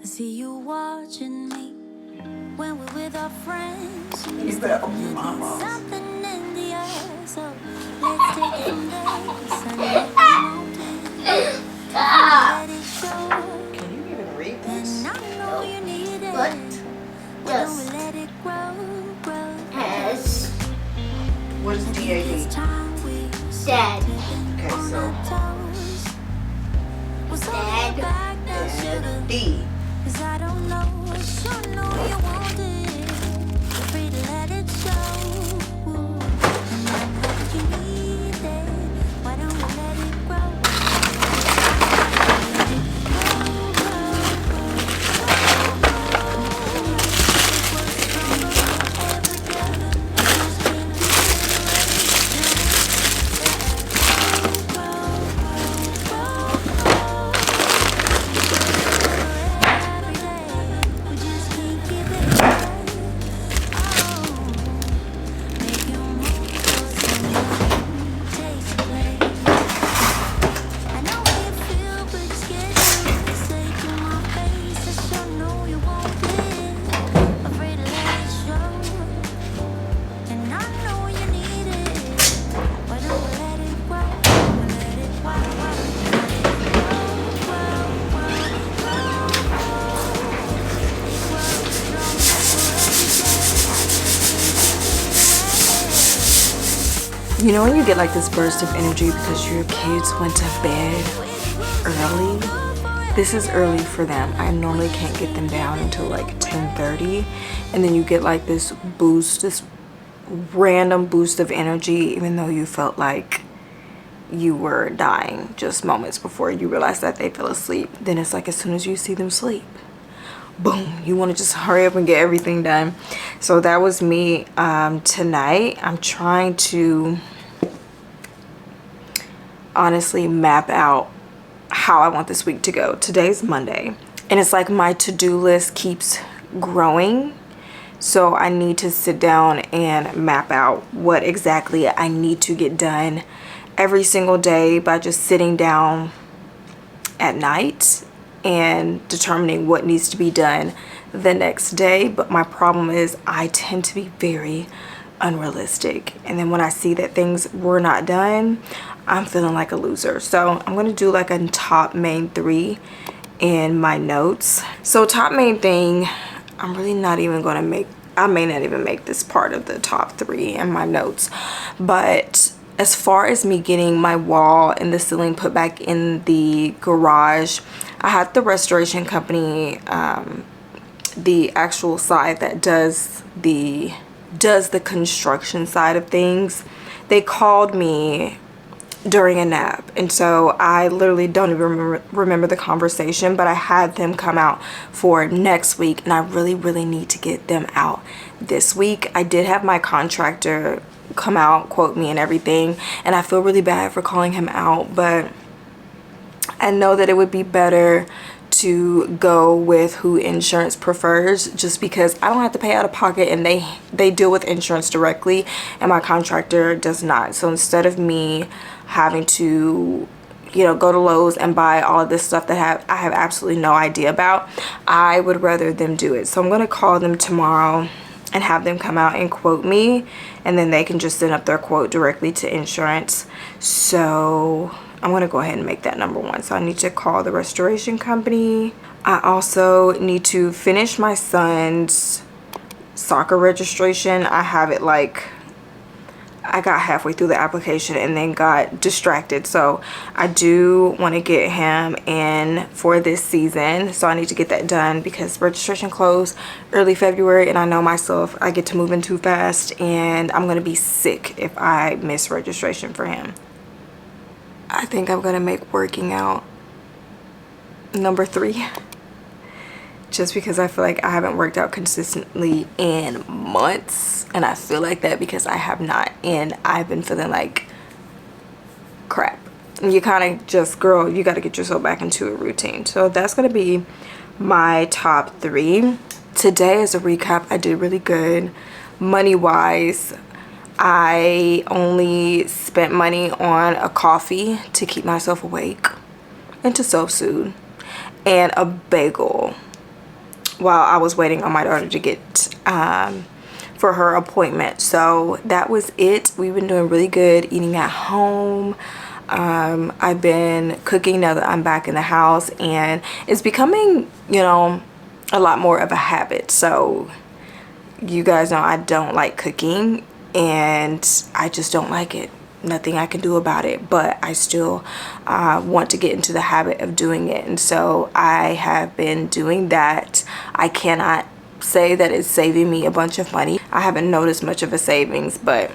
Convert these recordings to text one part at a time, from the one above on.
see you watching me when we're with our friends. You better open your mouth. Something in the air, so let's take it from there. Let it show. Can you even read this? And I know you need it. What Why don't does we let it grow? S What is DAD? It's time we Dad? Okay, so toes. What's Dad. back now, sugar? D. 'Cause I don't know, I sure know you want it. Free to let it show. And I know you need it. Why don't we let it grow? We just can't keep it away. Oh, make your move so someone takes your place. I know how you feel, but just get used to say to my face. I sure know you want it. Afraid to let it show, and I know you need it. Why don't we let it grow? Let it grow, You know when you get like this burst of energy because your kids went to bed early? This is early for them. I normally can't get them down until like 10:30, and then you get like this boost, this random boost of energy, even though you felt like you were dying just moments before you realized that they fell asleep. Then it's like as soon as you see them sleep, boom, you want to just hurry up and get everything done. So that was me tonight. I'm trying to honestly map out how I want this week to go. Today's Monday, and it's like my to-do list keeps growing, so I need to sit down and map out what exactly I need to get done every single day by just sitting down at night and determining what needs to be done the next day. But my problem is I tend to be very unrealistic, and then when I see that things were not done, I'm feeling like a loser. So I'm gonna do like a top main 3 in my notes. So top main thing, I'm really not even gonna make, I may not even make this part of the top 3 in my notes. But as far as me getting my wall and the ceiling put back in the garage, I had the restoration company, the actual side that does the construction side of things. They called me during a nap, and so I literally don't even remember the conversation, but I had them come out for next week, and I really need to get them out this week. I did have my contractor come out, quote me and everything, and I feel really bad for calling him out, but I know that it would be better to go with who insurance prefers, just because I don't have to pay out of pocket, and they deal with insurance directly and my contractor does not. So instead of me having to, you know, go to Lowe's and buy all of this stuff that I have absolutely no idea about, I would rather them do it. So I'm gonna call them tomorrow and have them come out and quote me, and then they can just send up their quote directly to insurance. So I'm gonna go ahead and make that number 1. So I need to call the restoration company. I also need to finish my son's soccer registration. I have it like, I got halfway through the application and then got distracted. So I do want to get him in for this season. So I need to get that done because registration closed early February, and I know myself, I get to moving too fast and I'm going to be sick if I miss registration for him. I think I'm going to make working out number 3. Just because I feel like I haven't worked out consistently in months, and I feel like that because I have not, and I've been feeling like crap. And you kind of just, girl, you got to get yourself back into a routine. So that's going to be my top 3. Today, as a recap, I did really good money wise. I only spent money on a coffee to keep myself awake and to self-soothe, and a bagel. while I was waiting on my daughter to get for her appointment. So that was it. We've been doing really good eating at home. I've been cooking now that I'm back in the house, and it's becoming, you know, a lot more of a habit. So you guys know I don't like cooking, and I just don't like it. Nothing I can do about it, but I still want to get into the habit of doing it, and so I have been doing that. I cannot say that it's saving me a bunch of money. I haven't noticed much of a savings, but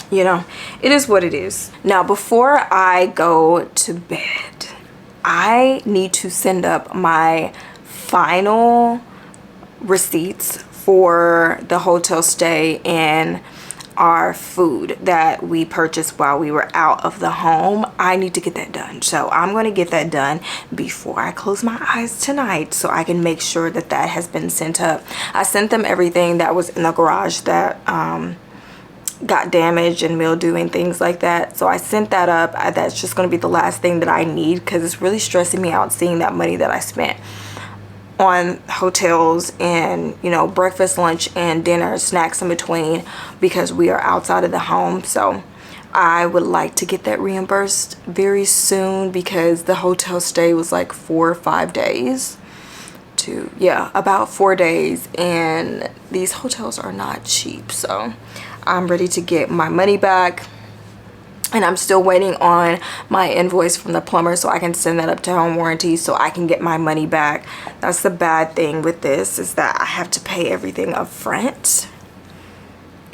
you know, it is what it is. Now, before I go to bed, I need to send up my final receipts for the hotel stay and our food that we purchased while we were out of the home. I need to get that done. So I'm going to get that done before I close my eyes tonight, so I can make sure that that has been sent up. I sent them everything that was in the garage that got damaged and mildew and things like that, so I sent that up. That's just going to be the last thing that I need, because it's really stressing me out seeing that money that I spent on hotels and, you know, breakfast, lunch, and dinner, snacks in between, because we are outside of the home. So I would like to get that reimbursed very soon, because the hotel stay was like 4 or 5 days to, yeah, about 4 days, and these hotels are not cheap. So I'm ready to get my money back, and I'm still waiting on my invoice from the plumber so I can send that up to home warranty so I can get my money back. That's the bad thing with this, is that I have to pay everything up front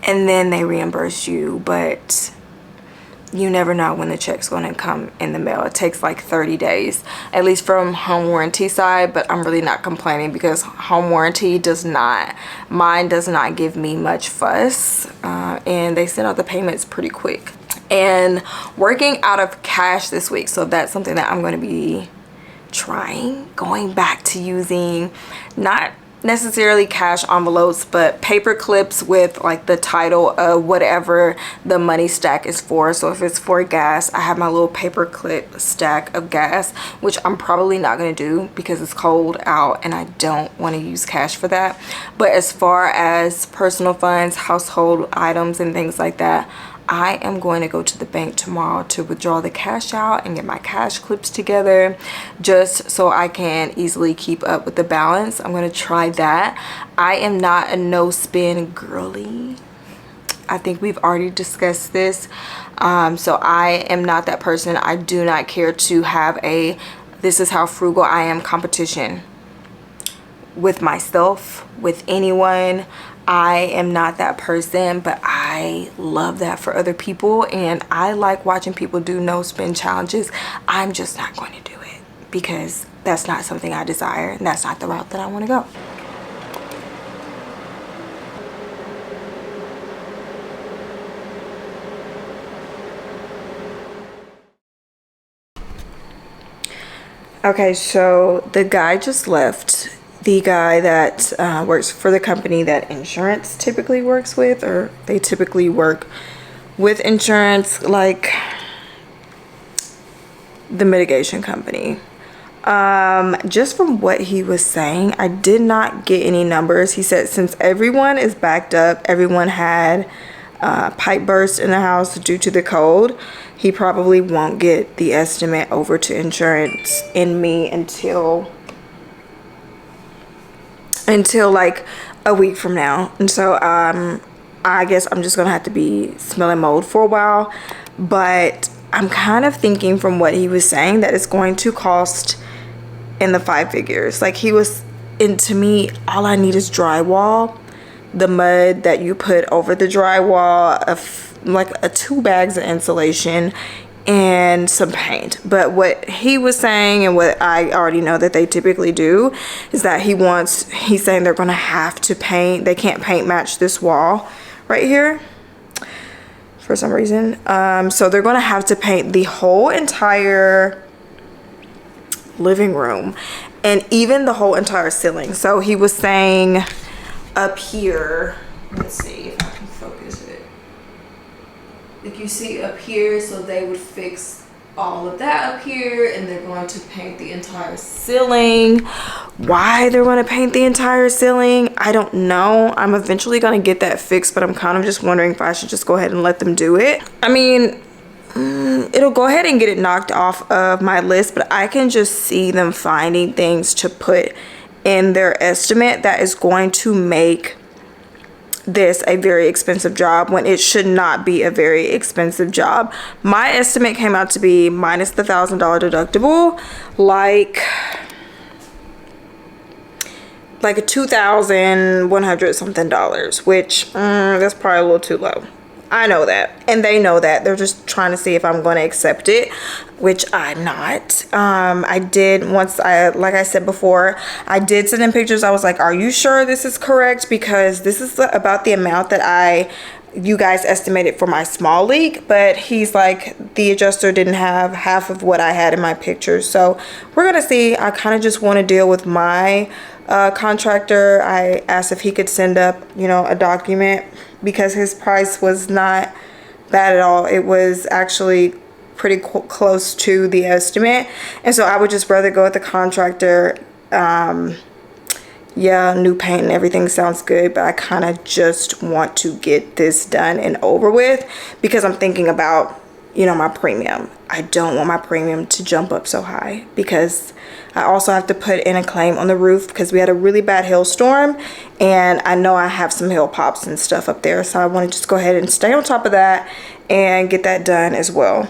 and then they reimburse you, but you never know when the check's going to come in the mail. It takes like 30 days, at least from home warranty side, but I'm really not complaining, because home warranty mine does not give me much fuss, and they send out the payments pretty quick. And working out of cash this week, so that's something that I'm going to be going back to using, not necessarily cash envelopes, but paper clips with like the title of whatever the money stack is for. So if it's for gas, I have my little paper clip stack of gas, which I'm probably not going to do because it's cold out and I don't want to use cash for that. But as far as personal funds, household items, and things like that, I am going to go to the bank tomorrow to withdraw the cash out and get my cash clips together, just so I can easily keep up with the balance. I'm going to try that. I am not a no spend girly. I think we've already discussed this. So I am not that person. I do not care to have a "this is how frugal I am" competition with myself, with anyone. I am not that person, but I love that for other people, and I like watching people do no spend challenges. I'm just not going to do it because that's not something I desire, and that's not the route that I want to go. Okay, so the guy just left. The guy that works for the company that insurance typically works with, or they typically work with insurance, like the mitigation company. Just from what he was saying, I did not get any numbers. He said since everyone is backed up, everyone had pipe burst in the house due to the cold, he probably won't get the estimate over to insurance and me until like a week from now. And so I guess I'm just gonna have to be smelling mold for a while. But I'm kind of thinking from what he was saying that it's going to cost in the 5 figures. Like he was, and to me, all I need is drywall, the mud that you put over the drywall, like 2 bags of insulation, and some paint. But what he was saying, and what I already know that they typically do, is that he's saying they're gonna have to paint. They can't paint match this wall right here for some reason. So they're gonna have to paint the whole entire living room and even the whole entire ceiling. So he was saying up here, let's see if I can focus it. If you see up here, so they would fix all of that up here, and they're going to paint the entire ceiling. Why they're going to paint the entire ceiling, I don't know. I'm eventually going to get that fixed, but I'm kind of just wondering if I should just go ahead and let them do it. I mean, it'll go ahead and get it knocked off of my list, but I can just see them finding things to put in their estimate that is going to make this a very expensive job when it should not be a very expensive job. My estimate came out to be minus the $1,000 deductible, like a $2,100 something dollars, which that's probably a little too low. I know that, and they know that. They're just trying to see if I'm going to accept it, which I'm not. I did, once like I said before, I did send in pictures. I was like, are you sure this is correct? Because this is about the amount that you guys estimated for my small leak, but he's like, the adjuster didn't have half of what I had in my pictures. So we're gonna see. I kind of just want to deal with my contractor. I asked if he could send up, a document, because his price was not bad at all. It was actually pretty close to the estimate, and so I would just rather go with the contractor. Yeah, new paint and everything sounds good, but I kind of just want to get this done and over with, because I'm thinking about, my premium. I don't want my premium to jump up so high, because I also have to put in a claim on the roof because we had a really bad hailstorm, and I know I have some hail pops and stuff up there, so I want to just go ahead and stay on top of that and get that done as well.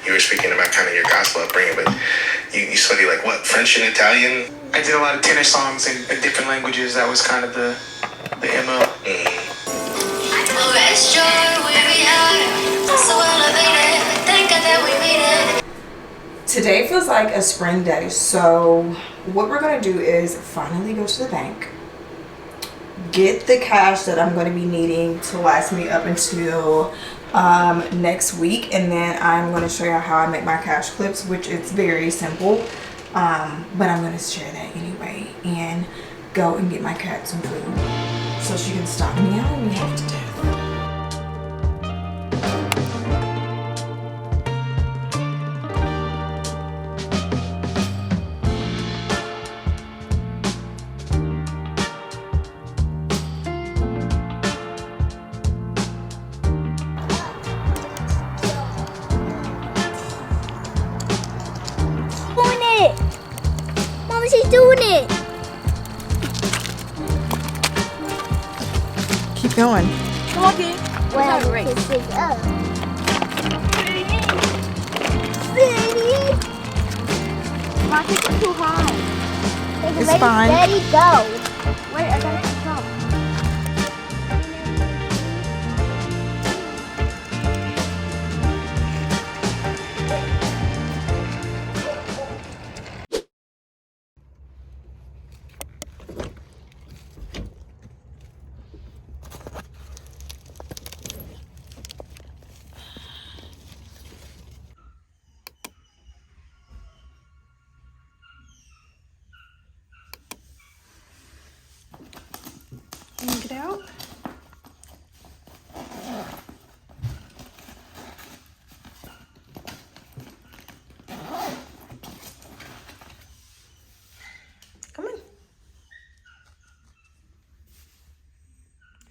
You were speaking about kind of your gospel upbringing, but you study like what, French and Italian? I did a lot of tennis songs in different languages. That was kind of the MO. Today feels like a spring day, so what we're gonna do is finally go to the bank, get the cash that I'm going to be needing to last me up until next week, and then I'm going to show you how I make my cash clips, which is very simple, but I'm going to share that anyway, and go and get my cat some food so she can stop me out and we have to do. Mama, she's doing it. Keep going. Come on, kid. Well, It's race. this is up. City. Mom, take it too high. Take it, It's ready, fine. Ready, go. Wait, I gotta control. Get out.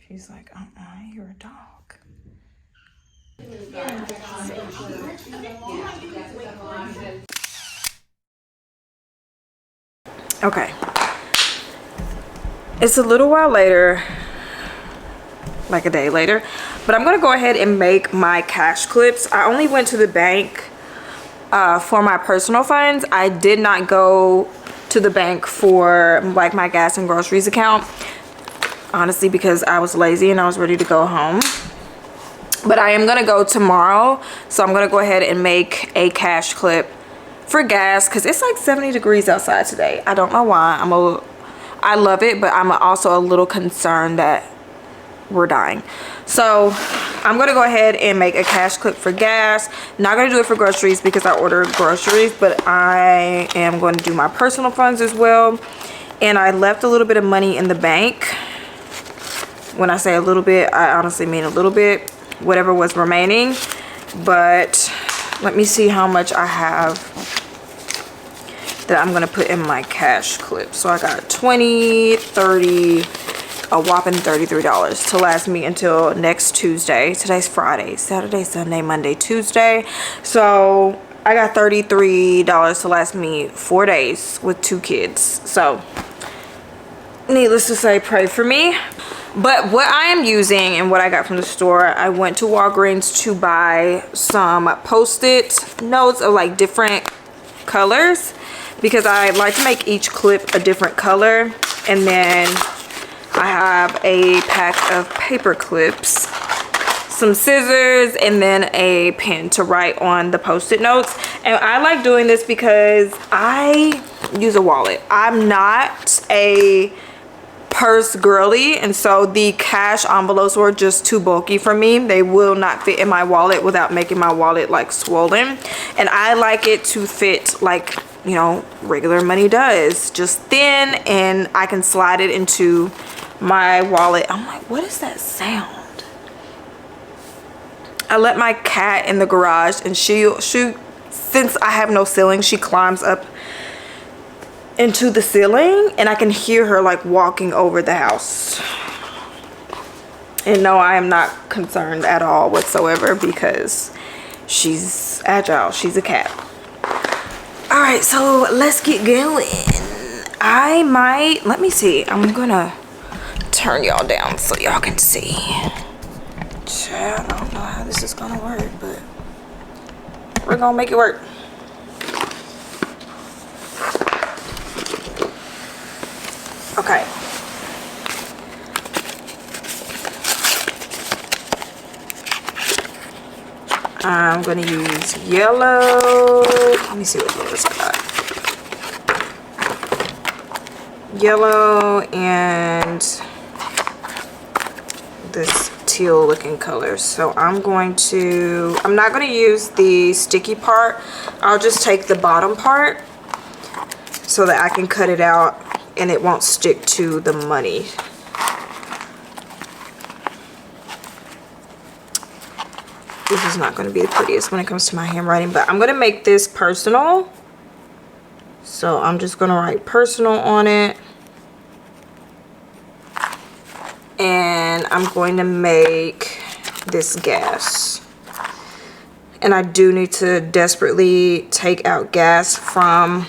She's like, you're a dog. Okay. It's a little while later, like a day later, but I'm gonna go ahead and make my cash clips. I only went to the bank for my personal funds. I did not go to the bank for like my gas and groceries account, honestly, because I was lazy and I was ready to go home. But I am gonna go tomorrow, so I'm gonna go ahead and make a cash clip for gas because it's like 70 degrees outside today. I don't know why. I love it, but I'm also a little concerned that we're dying. So I'm gonna go ahead and make a cash clip for gas. Not gonna do it for groceries because I ordered groceries, but I am going to do my personal funds as well. And I left a little bit of money in the bank. When I say a little bit, I honestly mean a little bit, whatever was remaining. But let me see how much I have that I'm gonna put in my cash clip. So I got 20, 30, a whopping $33 to last me until next Tuesday. Today's Friday, Saturday, Sunday, Monday, Tuesday. So I got $33 to last me 4 days with 2 kids. So needless to say, pray for me. But what I am using and what I got from the store, I went to Walgreens to buy some Post-it notes of like different colors because I like to make each clip a different color. And then I have a pack of paper clips, some scissors, and then a pen to write on the Post-it notes. And I like doing this because I use a wallet. I'm not a purse girly, and so the cash envelopes were just too bulky for me. They will not fit in my wallet without making my wallet like swollen. And I like it to fit like, you know, regular money does, just thin, and I can slide it into my wallet. I'm like, what is that sound? I let my cat in the garage, and she since I have no ceiling, she climbs up into the ceiling, and I can hear her like walking over the house. And no, I am not concerned at all whatsoever because she's agile. She's a cat. All right, so let's get going. I might, let me see, I'm gonna turn y'all down so y'all can see. Child, I don't know how this is gonna work, but we're gonna make it work. Okay. I'm gonna use yellow. Let me see what colors I got. Yellow and this teal looking color. So I'm not gonna use the sticky part. I'll just take the bottom part so that I can cut it out and it won't stick to the money. This is not going to be the prettiest when it comes to my handwriting, but I'm going to make this personal. So I'm just going to write personal on it. And I'm going to make this gas. And I do need to desperately take out gas from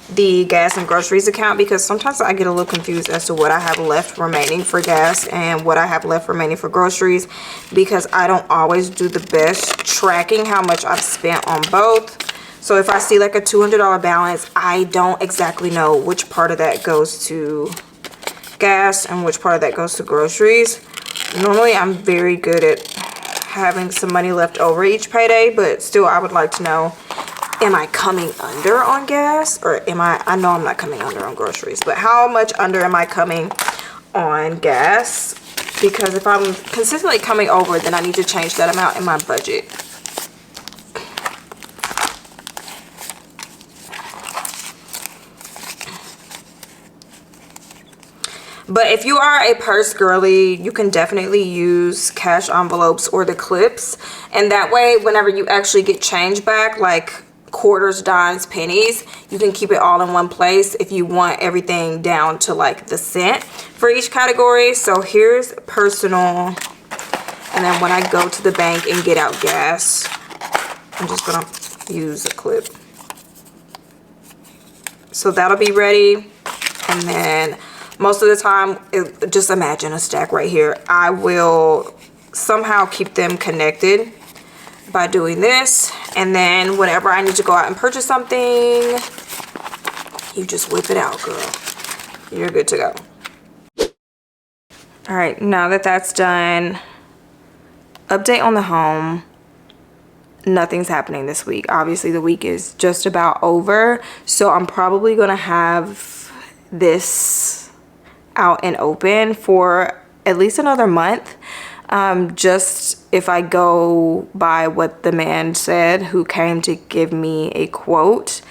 the gas and groceries account because sometimes I get a little confused as to what I have left remaining for gas and what I have left remaining for groceries because I don't always do the best tracking how much I've spent on both. So if I see like a $200 balance, I don't exactly know which part of that goes to gas and which part of that goes to groceries. Normally I'm very good at having some money left over each payday, but still I would like to know, am I coming under on gas, or I know I'm not coming under on groceries, but how much under am I coming on gas? Because if I'm consistently coming over, then I need to change that amount in my budget. But if you are a purse girly, you can definitely use cash envelopes or the clips, and that way whenever you actually get change back, like quarters, dimes, pennies. You can keep it all in one place if you want everything down to like the cent for each category. So here's personal, and then when I go to the bank and get out gas, I'm just gonna use a clip. So that'll be ready. And then most of the time, just imagine a stack right here. I will somehow keep them connected by doing this. And then whenever I need to go out and purchase something, you just whip it out, girl. You're good to go. All right, now that that's done, update on the home. Nothing's happening this week. Obviously the week is just about over, so I'm probably gonna have this out and open for at least another month. Just if I go by what the man said who came to give me a quote,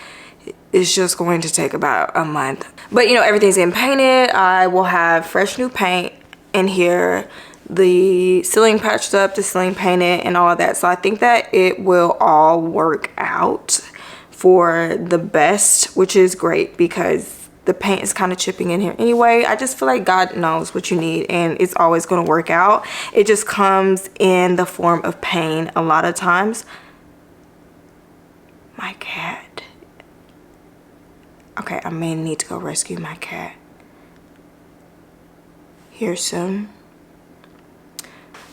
it's just going to take about a month. But you know, everything's getting painted. I will have fresh new paint in here, the ceiling patched up, the ceiling painted, and all of that. So I think that it will all work out for the best, which is great because the paint is kind of chipping in here anyway. I just feel like God knows what you need and it's always going to work out. It just comes in the form of pain a lot of times. My cat. Okay, I may need to go rescue my cat here soon.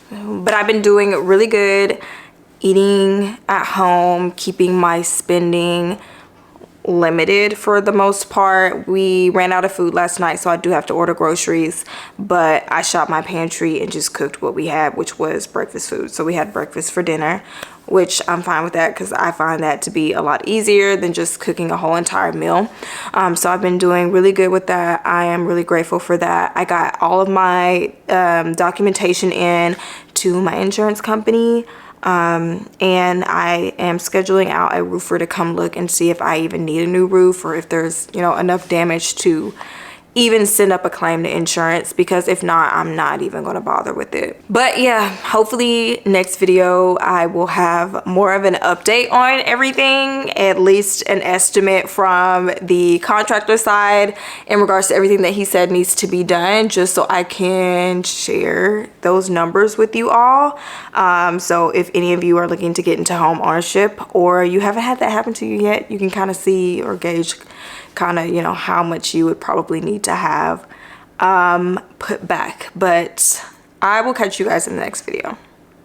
But I've been doing really good, eating at home, keeping my spending limited for the most part. We ran out of food last night, so I do have to order groceries, but I shopped my pantry and just cooked what we had, which was breakfast food. So we had breakfast for dinner, which I'm fine with that because I find that to be a lot easier than just cooking a whole entire meal. So I've been doing really good with that. I am really grateful for that. I got all of my documentation in to my insurance company. And I am scheduling out a roofer to come look and see if I even need a new roof or if there's, you know, enough damage to even send up a claim to insurance, because if not, I'm not even going to bother with it. But yeah, hopefully next video I will have more of an update on everything, at least an estimate from the contractor side in regards to everything that he said needs to be done, just so I can share those numbers with you all. So if any of you are looking to get into home ownership or you haven't had that happen to you yet, you can kind of see or gauge kind of, you know, how much you would probably need to have put back. But I will catch you guys in the next video.